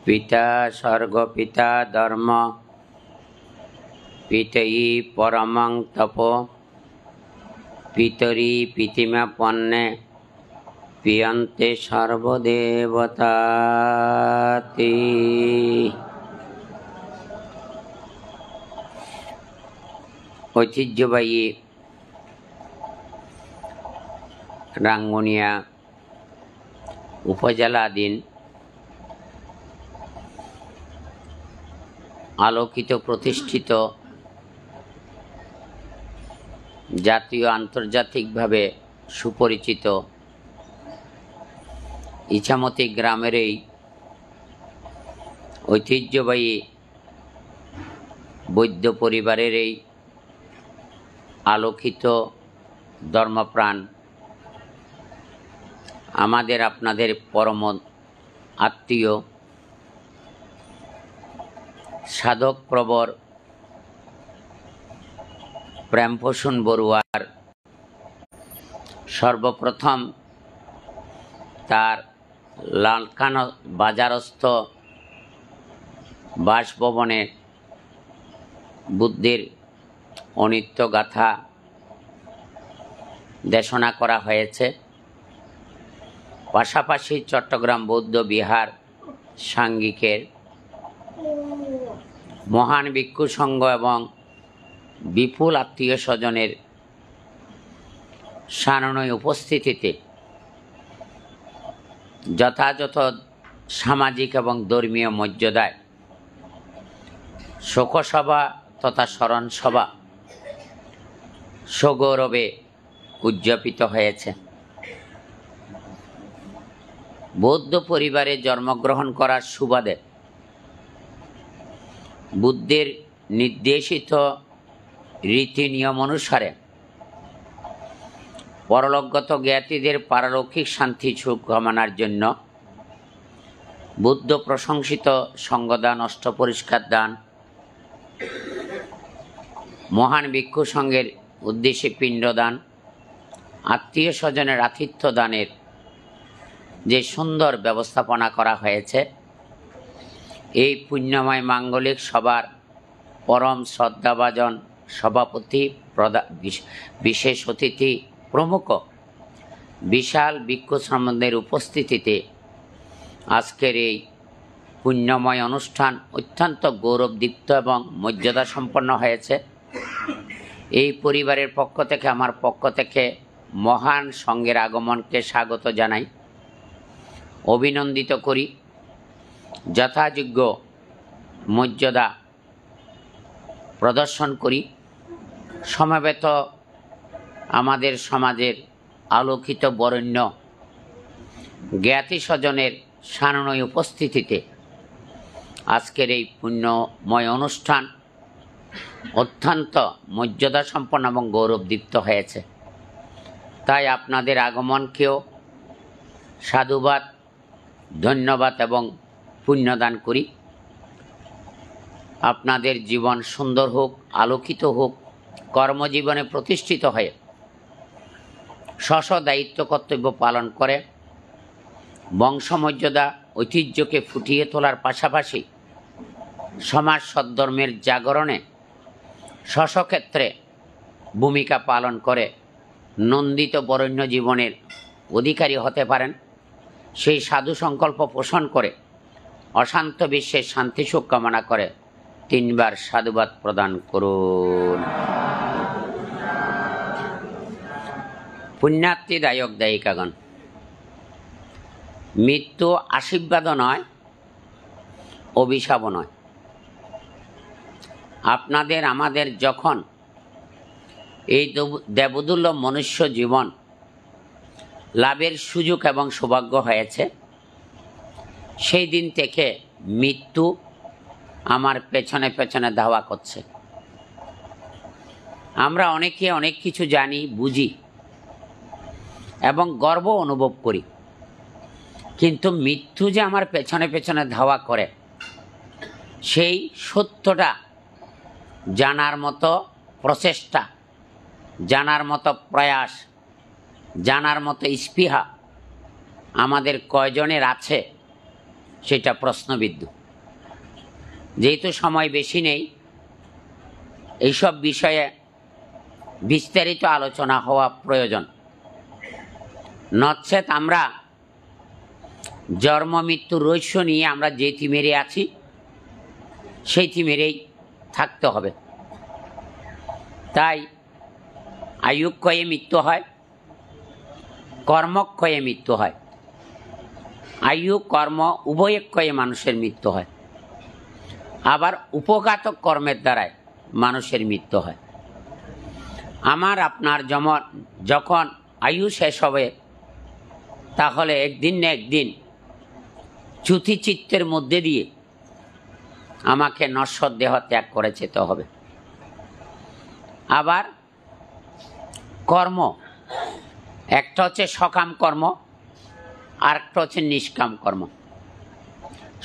পিতা স্বর্গপিতা ধর্ম পিতয়ী পরমং তপ পিতরি পিতিমা পন্নে পিয়ন্তে সর্বদেবতাতি। ঐতিহ্যবাহী রাঙ্গুনিয়া উপজেলাধীন আলোকিত প্রতিষ্ঠিত জাতীয় আন্তর্জাতিকভাবে সুপরিচিত ইছামতি গ্রামের এই ঐতিহ্যবাহী বৈদ্য পরিবারের এই আলোকিত ধর্মপ্রাণ আমাদের আপনাদের পরম আত্মীয় সাধক প্রবর প্রেমপ্রসূন বড়ুয়ার সর্বপ্রথম তার লালখান বাজারস্থ বাসভবনে বুদ্ধের অনিত্য গাথা দেশনা করা হয়েছে। পাশাপাশি চট্টগ্রাম বৌদ্ধ বিহার সাঙ্গিকের মহান ভিক্ষু সংঘ এবং বিপুল আত্মীয় স্বজনের সাননয় উপস্থিতিতে যথাযথ সামাজিক এবং ধর্মীয় মর্যাদায় শোকসভা তথা স্মরণ সভা সগৌরবে উদযাপিত হয়েছে। বৌদ্ধ পরিবারে জন্মগ্রহণ করার সুবাদে বুদ্ধের নির্দেশিত রীতি নিয়ম অনুসারে পরলোকগত জ্ঞাতীদের পারলৌকিক শান্তি সুখ কামনার জন্য বুদ্ধ প্রশংসিত সঙ্গদান, অষ্টপরিষ্কার দান, মহান ভিক্ষু সংঘের উদ্দেশ্যে পিণ্ডদান, আত্মীয় স্বজনের আতিথ্য দানের যে সুন্দর ব্যবস্থাপনা করা হয়েছে, এই পুণ্যময় মাঙ্গলিক সভার পরম শ্রদ্ধাভাজন সভাপতি, বিশেষ অতিথি প্রমুখ বিশাল ভিক্ষু শ্রমণদের উপস্থিতিতে আজকের এই পুণ্যময় অনুষ্ঠান অত্যন্ত গৌরবদীপ্ত এবং মর্যাদা সম্পন্ন হয়েছে। এই পরিবারের পক্ষ থেকে, আমার পক্ষ থেকে মহান সংঘের আগমনকে স্বাগত জানাই, অভিনন্দিত করি, যথাযোগ্য মর্যাদা প্রদর্শন করি। সমবেত আমাদের সমাজের আলোকিত বরেণ্য জ্ঞাতি স্বজনের সাননয় উপস্থিতিতে আজকের এই পুণ্যময় অনুষ্ঠান অত্যন্ত মর্যাদা সম্পন্ন এবং গৌরবদীপ্ত হয়েছে। তাই আপনাদের আগমনকেও সাধুবাদ, ধন্যবাদ এবং পুণ্যদান করি। আপনাদের জীবন সুন্দর হোক, আলোকিত হোক, কর্মজীবনে প্রতিষ্ঠিত হয়ে স্ব দায়িত্ব কর্তব্য পালন করে বংশমর্যাদা ঐতিহ্যকে ফুটিয়ে তোলার পাশাপাশি সমাজ সদ্ধর্মের জাগরণে স্বক্ষেত্রে ভূমিকা পালন করে নন্দিত বরেণ্য জীবনের অধিকারী হতে পারেন, সেই সাধু সংকল্প পোষণ করে অশান্ত বিশ্বের শান্তি সুখ কামনা করে 3 বার সাধুবাদ প্রদান করুন। পুণ্যার্থী দায়ক দায়িকাগণ, মৃত্যু আশীর্বাদও নয়, অভিশাপও নয়। আপনাদের আমাদের যখন এই দেবদুল্লভ মনুষ্য জীবন লাভের সুযোগ এবং সৌভাগ্য হয়েছে, সেই দিন থেকে মৃত্যু আমার পেছনে পেছনে ধাওয়া করছে। আমরা অনেকে অনেক কিছু জানি, বুঝি এবং গর্ব অনুভব করি, কিন্তু মৃত্যু যে আমার পেছনে পেছনে ধাওয়া করে সেই সত্যটা জানার মতো প্রচেষ্টা, জানার মতো প্রয়াস, জানার মতো স্পৃহা আমাদের কয়জনের আছে সেটা প্রশ্নবিদ্ধ। যেহেতু সময় বেশি নেই, এইসব বিষয়ে বিস্তারিত আলোচনা হওয়া প্রয়োজন। নচেত আমরা জন্ম মৃত্যুর রহস্য নিয়ে আমরা যে থিমেরে আছি সেই থিমেরেই থাকতে হবে। তাই আয়ুক্ষয়ে মৃত্যু হয়, কর্মক্ষয়ে মৃত্যু হয়। আয়ু কর্ম উভয়ক্ষয়ে মানুষের মৃত্যু হয়, আবার উপঘাতক কর্মের দ্বারায় মানুষের মৃত্যু হয়। আমার আপনার যখন আয়ু শেষ হবে, তাহলে একদিন না একদিন চ্যুতি চিত্তের মধ্যে দিয়ে আমাকে নশ্বর দেহ ত্যাগ করে যেতে হবে। আবার কর্ম, একটা হচ্ছে সকাম কর্ম, আর একটা হচ্ছে নিষ্কাম কর্ম।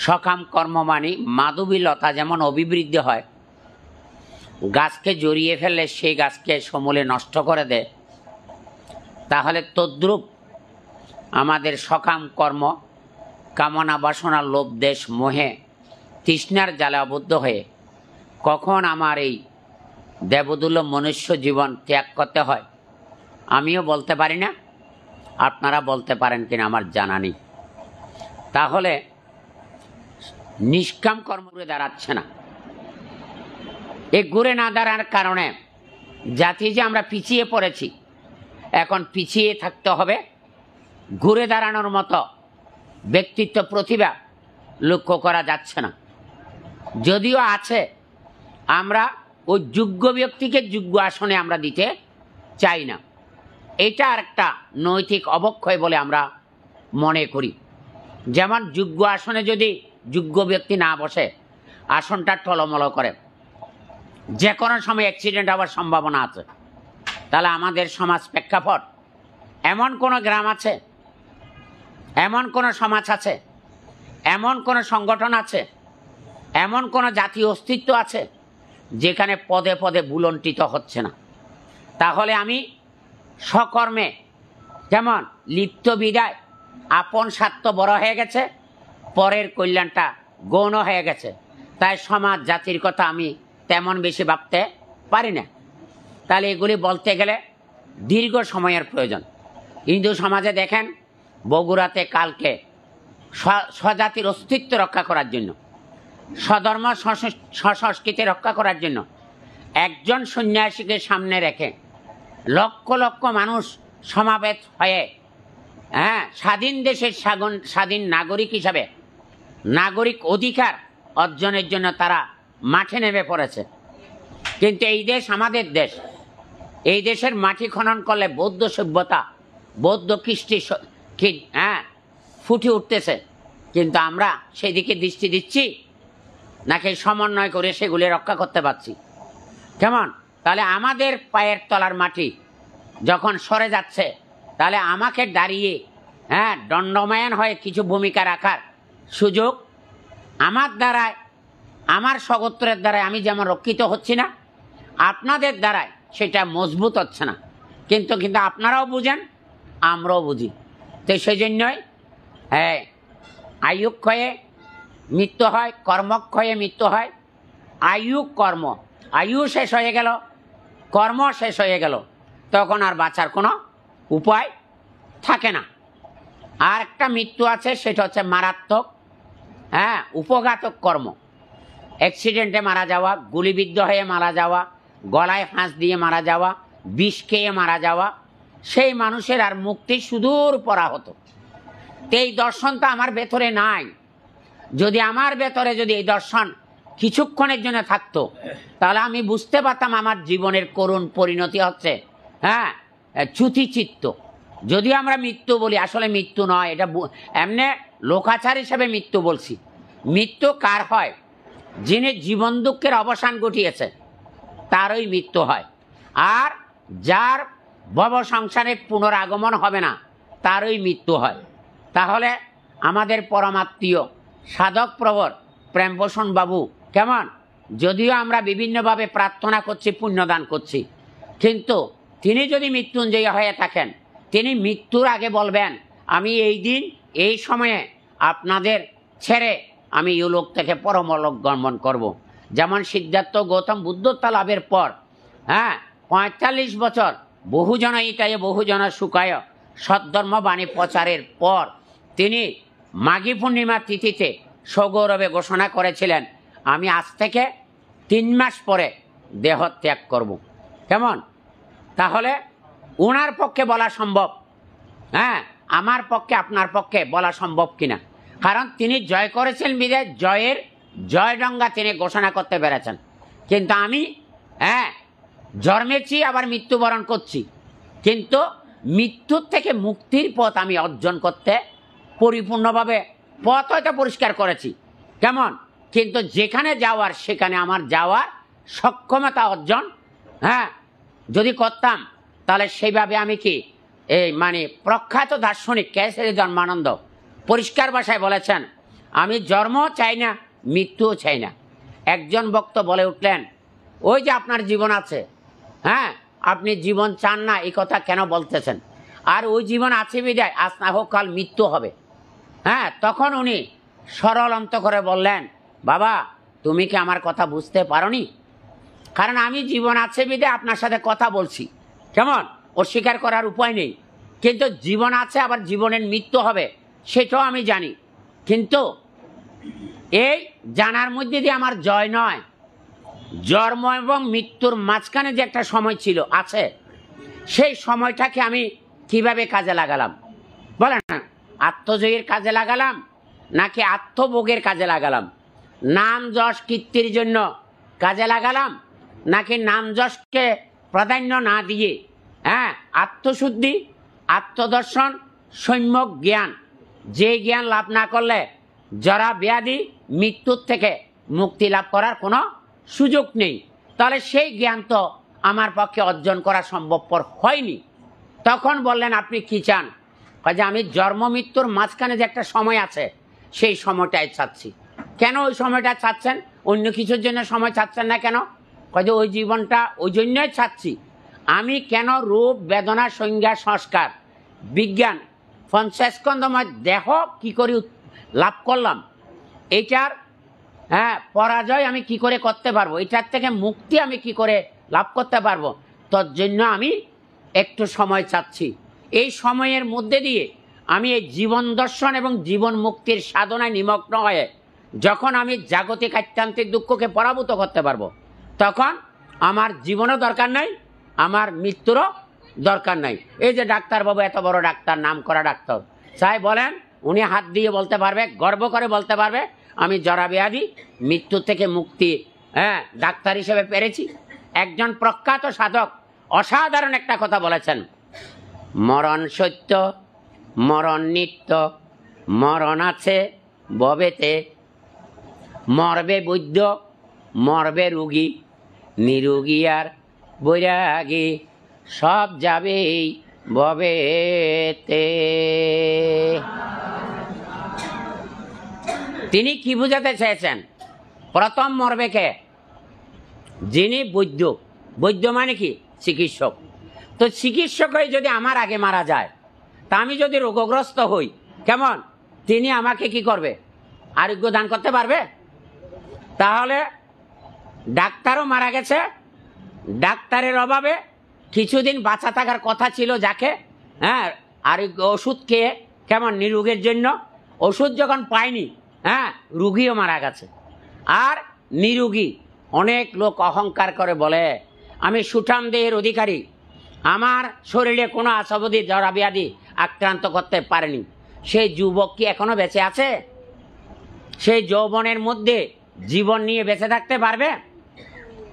সকাম কর্ম মানে মাধবী লতা যেমন অভিবৃদ্ধি হয়, গাছকে জড়িয়ে ফেললে সেই গাছকে সমূলে নষ্ট করে দেয়, তাহলে তদ্রূপ আমাদের সকাম কর্ম কামনা বাসনা লোভ দেশ মোহে তৃষ্ণার জালে আবদ্ধ হয়ে কখন আমার এই দেবদুল্য মনুষ্য জীবন ত্যাগ করতে হয় আমিও বলতে পারি না, আপনারা বলতে পারেন কিনা আমার জানা নেই। তাহলে নিষ্কাম কর্ম ঘুরে দাঁড়াচ্ছে না। এই ঘুরে না দাঁড়ানোর কারণে জাতি যে আমরা পিছিয়ে পড়েছি, এখন পিছিয়ে থাকতে হবে। ঘুরে দাঁড়ানোর মতো ব্যক্তিত্ব প্রতিভা লক্ষ্য করা যাচ্ছে না। যদিও আছে, আমরা ওই যোগ্য ব্যক্তিকে যোগ্য আসনে আমরা দিতে চাই না। এটা আর একটা নৈতিক অবক্ষয় বলে আমরা মনে করি। যেমন যোগ্য আসনে যদি যোগ্য ব্যক্তি না বসে, আসনটা টলমল করে, যে কোনো সময় অ্যাক্সিডেন্ট হওয়ার সম্ভাবনা আছে। তাহলে আমাদের সমাজ প্রেক্ষাপট, এমন কোনো গ্রাম আছে, এমন কোনো সমাজ আছে, এমন কোনো সংগঠন আছে, এমন কোনো জাতীয় অস্তিত্ব আছে যেখানে পদে পদে বুলন্টিত হচ্ছে না। তাহলে আমি সকর্মে যেমন লিপ্ত বিদায়, আপন স্বার্থ বড় হয়ে গেছে, পরের কল্যাণটা গৌণ হয়ে গেছে। তাই সমাজ জাতির কথা আমি তেমন বেশি ভাবতে পারি না। তাহলে এগুলি বলতে গেলে দীর্ঘ সময়ের প্রয়োজন। হিন্দু সমাজে দেখেন, বগুড়াতে কালকে স্বজাতির অস্তিত্ব রক্ষা করার জন্য, স্বধর্ম সংস্কৃতি রক্ষা করার জন্য একজন সন্ন্যাসীকে সামনে রেখে লক্ষ লক্ষ মানুষ সমাবেত হয়ে স্বাধীন দেশের স্বাধীন নাগরিক হিসাবে নাগরিক অধিকার অর্জনের জন্য তারা মাঠে নেমে পড়েছে। কিন্তু এই দেশ আমাদের দেশ, এই দেশের মাটি খনন করলে বৌদ্ধ সভ্যতা, বৌদ্ধ কৃষ্টি ফুটে উঠতেছে, কিন্তু আমরা সেদিকে দৃষ্টি দিচ্ছি নাকি সমন্বয় করে সেগুলি রক্ষা করতে পারছি? কেমন? তাহলে আমাদের পায়ের তলার মাটি যখন সরে যাচ্ছে, তাহলে আমাকে দাঁড়িয়ে দণ্ডময়ন হয়ে কিছু ভূমিকা রাখার সুযোগ আমার দ্বারায়, আমার স্বগোত্রের দ্বারায় আমি যেমন রক্ষিত হচ্ছি না, আপনাদের দ্বারায় সেটা মজবুত হচ্ছে না। কিন্তু আপনারাও বুঝেন, আমরাও বুঝি। তো সেই জন্যই আয়ুক্ষয়ে মৃত্যু হয়, কর্মক্ষয়ে মৃত্যু হয়। আয়ু কর্ম, আয়ু শেষ হয়ে গেল, কর্ম শেষ হয়ে গেল, তখন আর বাঁচার কোনো উপায় থাকে না। আর একটা মৃত্যু আছে, সেটা হচ্ছে মারাত্মক উপঘাতক কর্ম। অ্যাক্সিডেন্টে মারা যাওয়া, গুলিবিদ্ধ হয়ে মারা যাওয়া, গলায় ফাঁস দিয়ে মারা যাওয়া, বিষ খেয়ে মারা যাওয়া, সেই মানুষের আর মুক্তি সুদূর পরা হতো। এই দর্শন তো আমার ভেতরে নাই। যদি আমার ভেতরে যদি এই দর্শন কিছুক্ষণের জন্য থাকতো, তাহলে আমি বুঝতে পারতাম আমার জীবনের করুণ পরিণতি হচ্ছে চ্যুতিচিত্ত। যদিও আমরা মৃত্যু বলি, আসলে মৃত্যু নয়, এটা এমনি লোকাচার হিসেবে মৃত্যু বলছি। মৃত্যু কার হয়? যিনি জীবন দুঃখের অবসান ঘটিয়েছে তারই মৃত্যু হয়। আর যার ভব সংসারে পুনরাগমন হবে না তারই মৃত্যু হয়। তাহলে আমাদের পরমাত্মীয় সাধক প্রবর প্রেমভূষণ বাবু কেমন, যদিও আমরা বিভিন্নভাবে প্রার্থনা করছি, পুণ্যদান করছি, কিন্তু তিনি যদি মৃত্যুঞ্জয়ী হয়ে থাকেন, তিনি মৃত্যুর আগে বলবেন, আমি এই দিন এই সময়ে আপনাদের ছেড়ে আমি ইউলোক থেকে পরমলোক গমন করব। যেমন সিদ্ধার্থ গৌতম বুদ্ধত্ব লাভের পর ৪৫ বছর বহুজন ইতায় বহুজন সুখায় সদ্ধর্ম বাণী প্রচারের পর তিনি মাঘী পূর্ণিমা তিথিতে সগৌরবে ঘোষণা করেছিলেন, আমি আজ থেকে ৩ মাস পরে দেহ ত্যাগ করব। কেমন? তাহলে ওনার পক্ষে বলা সম্ভব, আমার পক্ষে আপনার পক্ষে বলা সম্ভব কিনা? কারণ তিনি জয় করেছেন বিদায় জয়ের জয়ডঙ্গা তিনি ঘোষণা করতে পেরেছেন। কিন্তু আমি জন্মেছি আবার মৃত্যুবরণ করছি, কিন্তু মৃত্যুর থেকে মুক্তির পথ আমি অর্জন করতে পরিপূর্ণভাবে পথ হয়তো পরিষ্কার করেছি। কেমন? কিন্তু যেখানে যাওয়ার সেখানে আমার যাওয়ার সক্ষমতা অর্জন যদি করতাম, তাহলে সেইভাবে আমি কি এই মানে প্রখ্যাত দার্শনিক কেশরী জন্মানন্দ পরিষ্কার ভাষায় বলেছেন, আমি জন্মও চাই না, মৃত্যুও চাই না। একজন ভক্ত বলে উঠলেন, ওই যে আপনার জীবন আছে, আপনি জীবন চান না, এই কথা কেন বলতেছেন? আর ওই জীবন আছে বিদায় আজ না হোক কাল মৃত্যু হবে। তখন উনি সরল অন্ত করে বললেন, বাবা তুমি কি আমার কথা বুঝতে পারোনি? কারণ আমি জীবন আছে বিদায় আপনার সাথে কথা বলছি। কেমন? অস্বীকার করার উপায় নেই, কিন্তু জীবন আছে আবার জীবনের মৃত্যু হবে সেটাও আমি জানি। কিন্তু এই জানার মধ্যে দিয়ে আমার জয় নয়, জন্ম এবং মৃত্যুর মাঝখানে যে একটা সময় ছিল আছে, সেই সময়টাকে আমি কিভাবে কাজে লাগালাম বলেন না? আত্মজয়ের কাজে লাগালাম নাকি আত্মভোগের কাজে লাগালাম? নাম যশ কীর্তির জন্য কাজে লাগালাম নাকি নাম যশকে প্রাধান্য না দিয়ে আত্মশুদ্ধি, আত্মদর্শন, সম্যক জ্ঞান, যে জ্ঞান লাভ না করলে জরা ব্যাধি মৃত্যুর থেকে মুক্তি লাভ করার কোনো সুযোগ নেই, তাহলে সেই জ্ঞান তো আমার পক্ষে অর্জন করা সম্ভবপর হয়নি। তখন বললেন, আপনি কি চান? যে আমি জন্ম মৃত্যুর মাঝখানে যে একটা সময় আছে সেই সময়টাই চাচ্ছি। কেন ওই সময়টা চাচ্ছেন? অন্য কিছুর জন্য সময় চাচ্ছেন না কেন? যে ওই জীবনটা ওই জন্যই চাচ্ছি। আমি কেন রূপ বেদনা সংজ্ঞা সংস্কার বিজ্ঞান পঞ্চস্কন্ধময় দেহ কি করে লাভ করলাম, এইটার পরাজয় আমি কি করে করতে পারবো, এটার থেকে মুক্তি আমি কি করে লাভ করতে পারবো, তোর জন্য আমি একটু সময় চাচ্ছি। এই সময়ের মধ্যে দিয়ে আমি এই জীবন দর্শন এবং জীবন মুক্তির সাধনায় নিমগ্ন হয়ে যখন আমি জাগতিক আত্যান্তিক দুঃখকে পরাভূত করতে পারবো, তখন আমার জীবনও দরকার নাই, আমার মৃত্যুরও দরকার নাই। এই যে ডাক্তারবাবু এত বড় ডাক্তার, নাম করা ডাক্তার, চাই বলেন উনি হাত দিয়ে বলতে পারবে, গর্ব করে বলতে পারবে, আমি জরা ব্যাধি মৃত্যু থেকে মুক্তি ডাক্তার হিসেবে পেরেছি। একজন প্রখ্যাত সাধক অসাধারণ একটা কথা বলেছেন, মরণ সত্য, মরণ নিত্য, মরণ আছে ভবেতে, মরবে বৈদ্য, মরবে রুগী, নিরুগী আর বৈরাগী, সব যাবেই ভবেতে। তিনি কি বুঝাতে চেয়েছেন? প্রথম মরবে কে? যিনি বৈদ্য। বৈদ্য মানে কি? চিকিৎসক। তো চিকিৎসক হয়ে যদি আমার আগে মারা যায়, তা আমি যদি রোগগ্রস্ত হই, কেমন তিনি আমাকে কি করবে? আরোগ্য দান করতে পারবে? তাহলে ডাক্তারও মারা গেছে, ডাক্তারের অভাবে কিছুদিন বাঁচা থাকার কথা ছিল যাকে, আরোগ্য ওষুধ খেয়ে কেমন নিরোগের জন্য, ওষুধ যখন পায়নি রুগীও মারা গেছে। আর নিরোগী অনেক লোক অহংকার করে বলে আমি সুঠাম দেহের অধিকারী, আমার শরীরে কোনো আশাবধি জরা ব্যাধি আক্রান্ত করতে পারেনি। সেই যুবক কি এখনো বেঁচে আছে? সেই যৌবনের মধ্যে জীবন নিয়ে বেঁচে থাকতে পারবে?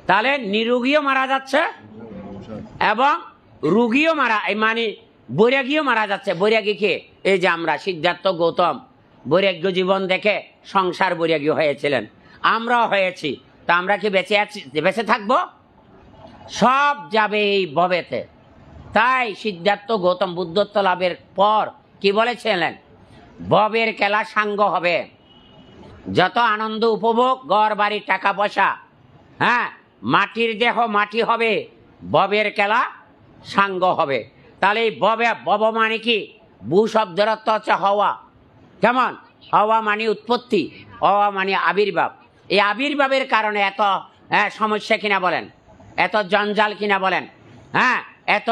তাহলে নিরোগীও মারা যাচ্ছে এবং রুগীও মানে বৈরাগীও মারা যাচ্ছে। বৈরাগী কে? এই যে আমরা সিদ্ধার্থ গৌতম বৈরাগ্য জীবন দেখে সংসার বৈরাগী হয়েছিলেন, আমরাও হয়েছি। তা আমরা কি বেঁচে থাকবো? সব যাবে এই ভবেতে। তাই সিদ্ধার্থ গৌতম বুদ্ধত্ব লাভের পর কি বলেছিলেন? ভবের খেলা সাঙ্গ হবে, যত আনন্দ উপভোগ, ঘর বাড়ি টাকা পয়সা, মাটির দেহ মাটি হবে, ভবের খেলা সাঙ্গ হবে। তাহলে এই ভব মানে কি? ভূ শব্দের অর্থ হচ্ছে হওয়া। কেমন? হওয়া মানে উৎপত্তি, হওয়া মানে আবির্ভাব। এই আবির্ভাবের কারণে এত সমস্যা কিনা বলেন, এত জঞ্জাল কিনা বলেন, হ্যাঁ, এত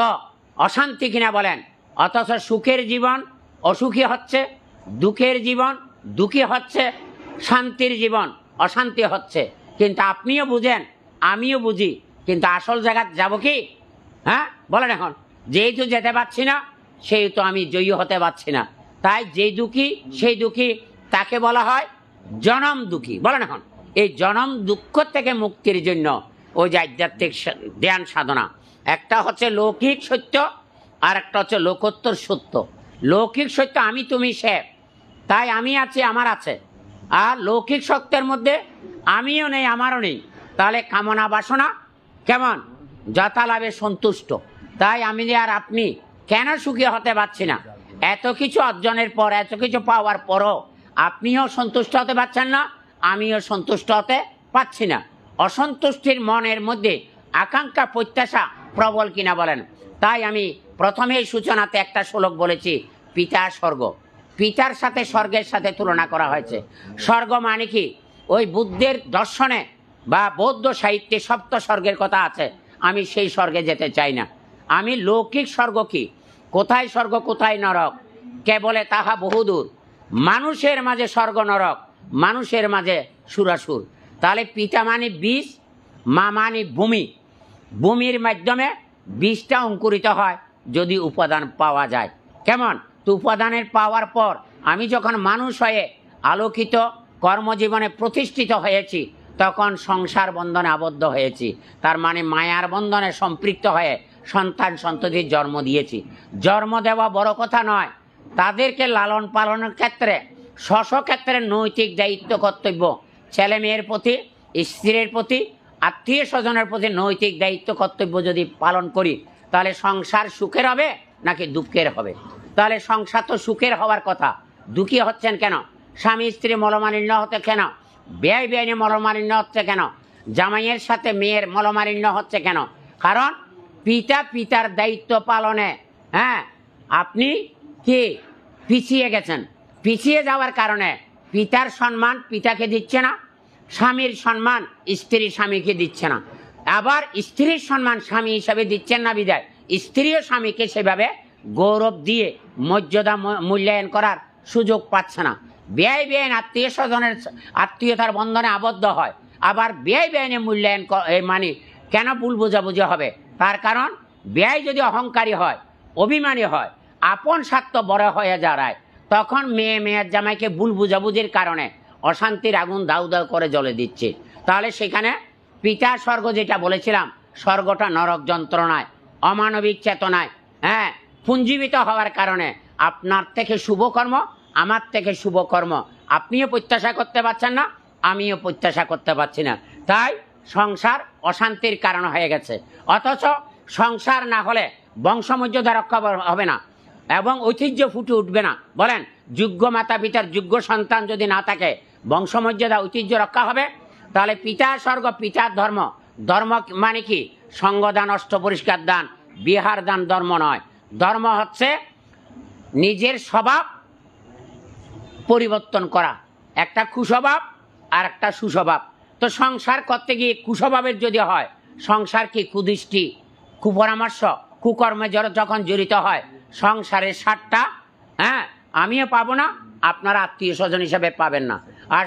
অশান্তি কিনা বলেন। অথচ সুখের জীবন অসুখী হচ্ছে, দুঃখের জীবন দুঃখী হচ্ছে, শান্তির জীবন অশান্তি হচ্ছে। কিন্তু আপনিও বুঝেন, আমিও বুঝি, কিন্তু আসল জায়গা যাব কি? হ্যাঁ বলেন। এখন যেহেতু যেতে পারছি না, সেহেতু আমি জয়ী হতে পারছি না। তাই যেই দুঃখী সেই দুঃখী তাকে বলা হয় জনম দুঃখী। বলেন এখন এই জনম দুঃখ থেকে মুক্তির জন্য ওই যে আধ্যাত্মিক ধ্যান সাধনা, একটা হচ্ছে লৌকিক সত্য, আর একটা হচ্ছে লোকোত্তর সত্য। লৌকিক সত্য আমি তুমি সে, তাই আমি আছি আমার আছে। আর লৌকিক সত্যের মধ্যে আমিও নেই আমারও নেই, তাহলে কামনা বাসনা কেমন যথালাভে সন্তুষ্ট। তাই আমি আর আপনি কেন সুখী হতে পারছি না? এত কিছু অর্জনের পর, এত কিছু পাওয়ার পরও আপনিও সন্তুষ্ট হতে পারছেন না, আমিও সন্তুষ্ট হতে পারছি না। অসন্তুষ্টির মনের মধ্যে আকাঙ্ক্ষা প্রত্যাশা প্রবল কিনা বলেন। তাই আমি প্রথমেই সূচনাতে একটা শ্লোক বলেছি, পিতা স্বর্গ। পিতার সাথে স্বর্গের সাথে তুলনা করা হয়েছে। স্বর্গ মানে কি? ওই বুদ্ধের দর্শনে বা বৌদ্ধ সাহিত্যে সপ্ত স্বর্গের কথা আছে। আমি সেই স্বর্গে যেতে চাই না। আমি লৌকিক স্বর্গ কি, কোথায় স্বর্গ কোথায় নরক কে বলে তাহা বহুদূর। মানুষের মাঝে স্বর্গ নরক, মানুষের মাঝে সুরাসুর। তাহলে পিতা মানে বীজ, মা মানে ভূমি। ভূমির মাধ্যমে বীজটা অঙ্কুরিত হয় যদি উপাদান পাওয়া যায়। কেমন? তো উপাদানের পাওয়ার পর আমি যখন মানুষ হয়ে আলোকিত কর্মজীবনে প্রতিষ্ঠিত হয়েছি, তখন সংসার বন্ধনে আবদ্ধ হয়েছি। তার মানে মায়ার বন্ধনে সম্পৃক্ত হয়ে সন্তান সন্ততির জন্ম দিয়েছি। জন্ম দেওয়া বড় কথা নয়, তাদেরকে লালন পালনের ক্ষেত্রে ক্ষেত্রে নৈতিক দায়িত্ব কর্তব্য, ছেলে মেয়ের প্রতি, স্ত্রীর প্রতি, আত্মীয় স্বজনের প্রতি নৈতিক দায়িত্ব কর্তব্য যদি পালন করি, তাহলে সংসার সুখের হবে নাকি দুঃখের হবে? তাহলে সংসার তো সুখের হওয়ার কথা, দুঃখী হচ্ছেন কেন? স্বামী স্ত্রী মলমালিন্য হতে কেন? ব্যয় ব্যয়নে মলমালিন্য হচ্ছে কেন? জামাইয়ের সাথে মেয়ের মলমালিন্য হচ্ছে কেন? কারণ পিতার দায়িত্ব পালনে আপনি কি পিছিয়ে গেছেন। পিছিয়ে যাওয়ার কারণে পিতার সম্মান পিতাকে দিচ্ছে না, স্বামীর সম্মান স্ত্রী স্বামীকে দিচ্ছে না, আবার স্ত্রীর সম্মান স্বামী হিসাবে দিচ্ছেন না। বিদায় স্ত্রীও স্বামীকে সেভাবে গৌরব দিয়ে মর্যাদা মূল্যায়ন করার সুযোগ পাচ্ছে না। ব্যয় ব্যয়ন আত্মীয় স্বজনের আত্মীয়তার বন্ধনে আবদ্ধ হয়, আবার ব্যয় ব্যয়নে মূল্যায়ন মানে কেন ভুল বোঝাবুঝি হবে? তার কারণ ব্যয় যদি অহংকারী হয়, অভিমানী হয়, আপন স্বার্থ বড় হয়ে দাঁড়ায়, তখন মেয়ের জামাইকে ভুল বুঝাবুঝির কারণে অশান্তির আগুন দাউ দাউ করে জ্বলে দিচ্ছে। তাহলে সেখানে পিতা স্বর্গ যেটা বলেছিলাম, স্বর্গটা নরক যন্ত্রণায়, অমানবিক চেতনায় পুঞ্জীবিত হওয়ার কারণে আপনার থেকে শুভকর্ম, আমার থেকে শুভকর্ম আপনিও প্রত্যাশা করতে পারছেন না, আমিও প্রত্যাশা করতে পারছি না। তাই সংসার অশান্তির কারণ হয়ে গেছে। অথচ সংসার না হলে বংশমর্যাদা রক্ষা হবে না এবং ঐতিহ্য ফুটে উঠবে না। বলেন, যোগ্য মাতা পিতার যোগ্য সন্তান যদি না থাকে, বংশমর্যাদা ঐতিহ্য রক্ষা হবে? তাহলে পিতা স্বর্গ, পিতার ধর্ম। ধর্ম মানে কি? সঙ্গদান, অষ্টপরিষ্কার দান, বিহার দান ধর্ম নয়। ধর্ম হচ্ছে নিজের স্বভাব পরিবর্তন করা, একটা কুস্বভাব আর একটা সুস্বভাব। তো সংসার করতে গিয়ে কুস্বভাবের যদি হয়, সংসার কি কুদৃষ্টি, কুপরামর্শ, কুকর্মে যখন জড়িত হয়, সংসারের স্বাদটা আমিও পাবো না, আপনারা আত্মীয় স্বজন হিসাবে পাবেন না। আর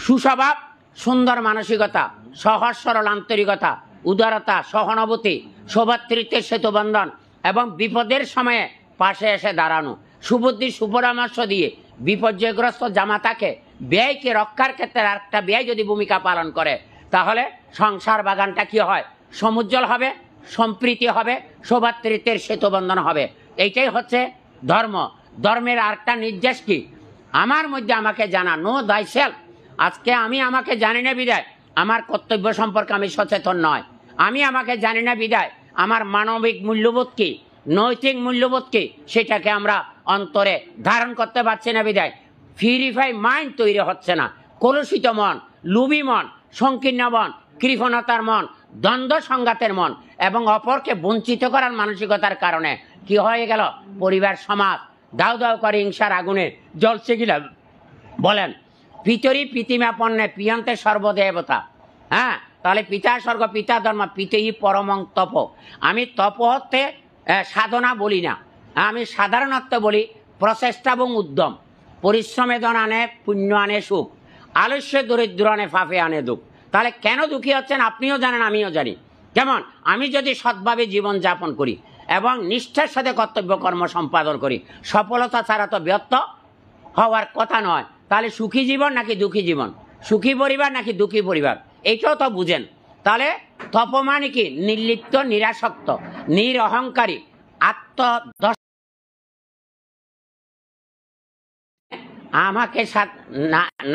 সুস্বভাব, সুন্দর মানসিকতা, সহজ সরল আন্তরিকতা, উদারতা, সহানুভূতি, সৌভাতৃত্বের সেতুবন্ধন এবং বিপদের সময়ে পাশে এসে দাঁড়ানো, সুবুদ্ধি সুপরামর্শ দিয়ে বিপর্যয়গ্রস্ত জামাতাকে ব্যয়কে রক্ষার ক্ষেত্রে একটা ব্যয় যদি ভূমিকা পালন করে, তাহলে সংসার বাগানটা কি হয়? সমুজ্জ্বল হবে, সম্প্রীতি হবে, সৌভাতৃত্বের সেতুবন্ধন হবে। এইটাই হচ্ছে ধর্ম। ধর্মের আরেকটা নির্দেশ কি? আমার মধ্যে আমাকে জানা, নো দাই সেলফ। আজকে আমি আমাকে জানি না বিদায় আমার কর্তব্য সম্পর্কে আমি সচেতন নয়। আমি আমাকে জানি না বিদায় আমার মানবিক মূল্যবোধ কি, নৈতিক মূল্যবোধ কি, সেটাকে আমরা অন্তরে ধারণ করতে পারছি না। বিদায় পিউরিফাই মাইন্ড তৈরি হচ্ছে না। কলুষিত মন, লুবি মন, সংকীর্ণ মন, কৃপণতার মন, দ্বন্দ্ব সংঘাতের মন এবং অপরকে বঞ্চিত করার মানসিকতার কারণে কি হয়ে গেল? পরিবার, সমাজ দাউ দাউ করে হিংসার আগুনে জ্বলছে কিনা বলেন? পিতরি প্রীতিমা পণ্যে প্রিয়ন্তে সর্বদেবতা। হ্যাঁ, তাহলে পিতা স্বর্গ পিতা ধর্ম পিতই পরমং তপ। আমি তপ হতে সাধনা বলি না, আমি সাধারণত্ব বলি প্রচেষ্টা এবং উদ্যম। পরিশ্রমে ধন আনে, পুণ্য আনে সুখ, আলস্য দরিদ্র আনে, পাপে আনে দুঃখ। তাহলে কেন দুঃখী হচ্ছেন আপনিও জানেন, আমিও জানি। কেমন? আমি যদি সৎভাবে জীবন যাপন করি এবং নিষ্ঠার সাথে কর্তব্য কর্ম সম্পাদন করি, সফলতা ছাড়া তো ব্যর্থ হওয়ার কথা নয়। তাহলে সুখী জীবন নাকি দুঃখী জীবন, সুখী পরিবার নাকি দুঃখী পরিবার, এইটাও তো বুঝেন। তাহলে তপ মানে কি? নির্লিপ্ত, নিরাসক্ত, নিরহংকারী, আত্মদর্শন। আমাকে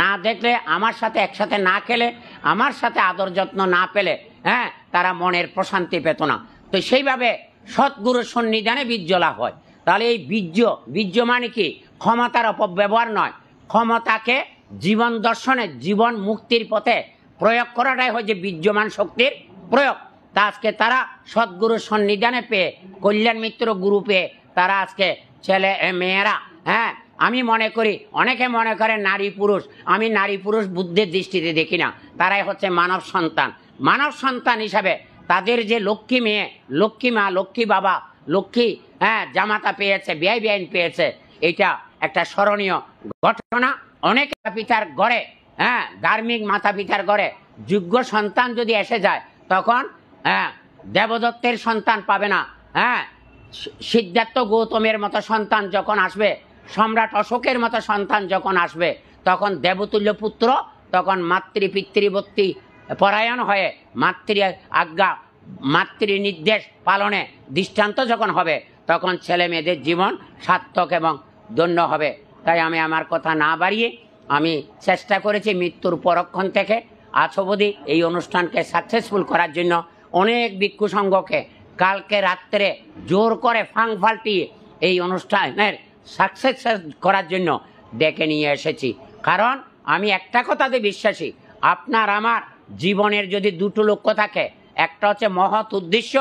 না দেখলে, আমার সাথে একসাথে না খেলে, আমার সাথে আদর যত্ন না পেলে, হ্যাঁ, তারা মনের প্রশান্তি পেত না। তো সেইভাবে সৎগুরুর সন্নিধানে বীর্য লাভ হয়। তাহলে এই বীর্য মানে কি? ক্ষমতার অপব্যবহার নয়, ক্ষমতাকে জীবন দর্শনে, জীবন মুক্তির পথে প্রয়োগ করাটাই হয় যে বীর্যমান শক্তির প্রয়োগ। তা আজকে তারা সৎগুরুর সন্নিধানে পেয়ে, কল্যাণ মিত্র গুরু পেয়ে, তারা আজকে ছেলে মেয়েরা, হ্যাঁ, আমি মনে করি, অনেকে মনে করে নারী পুরুষ, আমি নারী পুরুষ বুদ্ধির দৃষ্টিতে দেখি না। তারাই হচ্ছে মানব সন্তান। মানব সন্তান হিসাবে তাদের যে লক্ষ্মী মেয়ে, লক্ষ্মী মা, লক্ষ্মী বাবা, লক্ষ্মী, হ্যাঁ, জামাতা পেয়েছে, ব্যয় বেআইন পেয়েছে, এটা একটা স্মরণীয় ঘটনা। অনেক পিতার ঘরে, হ্যাঁ, ধার্মিক মাতা পিতার ঘরে যোগ্য সন্তান যদি এসে যায়, তখন হ্যাঁ, দেবদত্তের সন্তান পাবে না, হ্যাঁ, সিদ্ধার্থ গৌতমের মতো সন্তান যখন আসবে, সম্রাট অশোকের মতো সন্তান যখন আসবে, তখন দেবতুল্য পুত্র, তখন পিতৃভক্তি পরায়ণ হয়ে মাতৃ আজ্ঞা, মাতৃ নির্দেশ পালনে দৃষ্টান্ত যখন হবে, তখন ছেলে মেয়েদের জীবন সার্থক এবং ধন্য হবে। তাই আমি আমার কথা না বাড়িয়ে আমি চেষ্টা করেছি মৃত্যুর পরক্ষণ থেকে আজ অবধি এই অনুষ্ঠানকে সাকসেসফুল করার জন্য অনেক ভিক্ষু সংঘকে কালকে রাত্রে জোর করে ফাং ফাল্টিয়ে এই অনুষ্ঠানের সাকসেস করার জন্য ডেকে নিয়ে এসেছি। কারণ আমি একটা কথাতে বিশ্বাসী, আপনার আমার জীবনের যদি দুটো লক্ষ্য থাকে, একটা হচ্ছে মহৎ উদ্দেশ্য,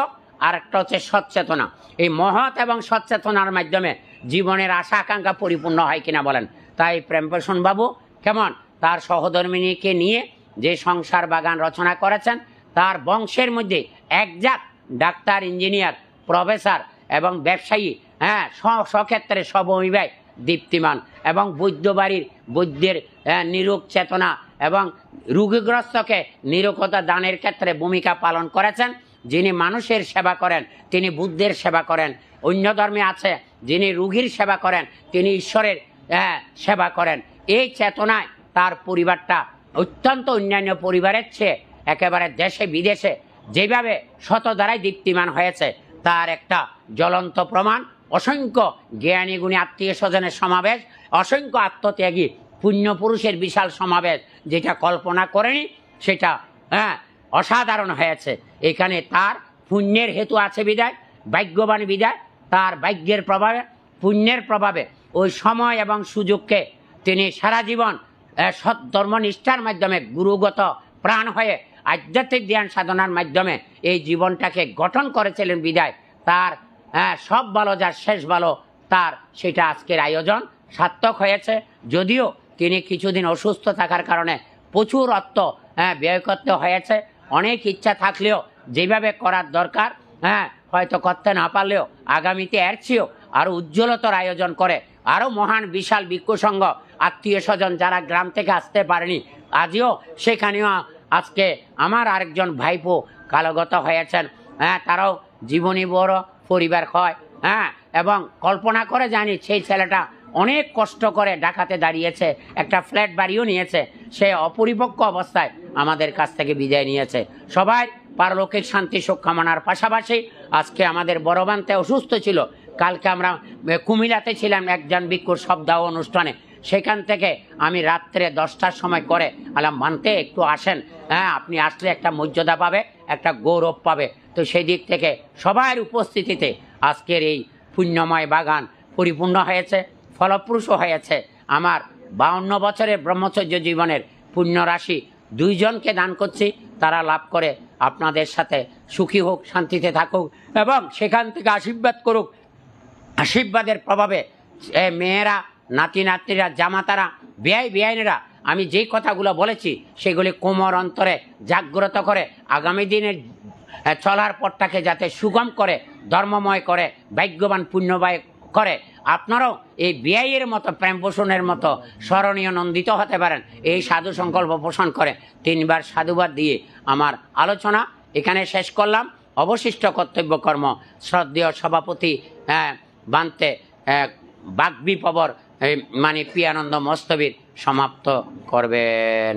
আর একটা হচ্ছে সচেতনা। এই মহৎ এবং সচেতনার মাধ্যমে জীবনের আশা আকাঙ্ক্ষা পরিপূর্ণ হয় কিনা বলেন? তাই প্রেমপ্রসন্ন বাবু কেমন তার সহধর্মিনীকে নিয়ে যে সংসার বাগান রচনা করেছেন, তার বংশের মধ্যে একজাত ডাক্তার, ইঞ্জিনিয়ার, প্রফেসর এবং ব্যবসায়ী, হ্যাঁ, স্বক্ষেত্রে সবমিবায় দীপ্তিমান, এবং বৈদ্য বাড়ির বৈদ্যের নিরোগ চেতনা এবং রোগগ্রস্তকে নিরোগতা দানের ক্ষেত্রে ভূমিকা পালন করেছেন। যিনি মানুষের সেবা করেন তিনি বুদ্ধের সেবা করেন। অন্য ধর্মে আছে যিনি রোগীর সেবা করেন তিনি ঈশ্বরের সেবা করেন। এই চেতনায় তার পরিবারটা অত্যন্ত অন্যান্য পরিবারের চেয়ে একেবারে দেশে বিদেশে যেভাবে শত দ্বারাই দীপ্তিমান হয়েছে, তার একটা জ্বলন্ত প্রমাণ। অসংখ্য জ্ঞানী গুণী আত্মীয় স্বজনের সমাবেশ, অসংখ্য আত্মত্যাগী পুণ্যপুরুষের বিশাল সমাবেশ, যেটা কল্পনা করেনি সেটা অসাধারণ হয়েছে। এখানে তার পুণ্যের হেতু আছে বিদায়, ভাগ্যবান বিদায়, তার ভাগ্যের প্রভাবে, পুণ্যের প্রভাবে ওই সময় এবং সুযোগকে তিনি সারা জীবন সৎ ধর্মনিষ্ঠার মাধ্যমে গুরুগত প্রাণ হয়ে আধ্যাত্মিক জ্ঞান সাধনার মাধ্যমে এই জীবনটাকে গঠন করেছিলেন বিদায় তার সব ভালো যার শেষ ভালো তার, সেটা আজকের আয়োজন সার্থক হয়েছে। যদিও তিনি কিছুদিন অসুস্থ থাকার কারণে প্রচুর অর্থ ব্যয় করতে হয়েছে। অনেক ইচ্ছা থাকলেও যেভাবে করার দরকার হয়তো করতে না পারলেও আগামীতে এর চেয়েও আরও উজ্জ্বলতর আয়োজন করে আরও মহান বিশাল ভিক্ষু সংঘ আত্মীয় স্বজন যারা গ্রাম থেকে আসতে পারেনি, আজও সেখানেও আজকে আমার আরেকজন ভাইপো কালগত হয়েছেন, তারাও জীবনী বড় পরিবার হয়, এবং কল্পনা করে জানি সেই ছেলেটা অনেক কষ্ট করে ঢাকাতে দাঁড়িয়েছে, একটা ফ্ল্যাট বাড়িও নিয়েছে, সে অপরিপক্ক অবস্থায় আমাদের কাছ থেকে বিদায় নিয়েছে। সবাই পারলৌকিক শান্তি সুখ কামনার পাশাপাশি আজকে আমাদের বড়বান্তে অসুস্থ ছিল, কালকে আমরা কুমিল্লাতে ছিলাম একজন ভিক্ষুর শবদাহ অনুষ্ঠানে, সেখান থেকে আমি রাত্রে 10টার সময় করে আলাম মানতে একটু আসেন, আপনি আসলে একটা মর্যাদা পাবে, একটা গৌরব পাবে। তো সেই দিক থেকে সবার উপস্থিতিতে আজকের এই পুণ্যময় বাগান পরিপূর্ণ হয়েছে, ফলপ্রসূ হয়েছে। আমার 52 বছরের ব্রহ্মচর্য জীবনের পুণ্য রাশি 2 জনকে দান করছি, তারা লাভ করে আপনাদের সাথে সুখী হোক, শান্তিতে থাকুক এবং সেখান থেকে আশীর্বাদ করুক। আশীর্বাদের প্রভাবে মেয়েরা, নাতি নাতনিরা, জামাতারা, বেআই বেআইনেরা, আমি যেই কথাগুলো বলেছি সেগুলি কোমর অন্তরে জাগ্রত করে আগামী দিনের চলার পথটাকে যাতে সুগম করে, ধর্মময় করে, ভাগ্যবান পুণ্যময় করে, আপনারাও এই বেআইয়ের মতো প্রেম পোষণের মতো স্মরণীয় নন্দিত হতে পারেন, এই সাধু সংকল্প পোষণ করে 3বার সাধুবাদ দিয়ে আমার আলোচনা এখানে শেষ করলাম। অবশিষ্ট কর্তব্যকর্ম শ্রদ্ধেয় সভাপতি বান্তে বাগ্বিপ্রবর মানে পিয়ানন্দ মস্তবীর সমাপ্ত করবেন।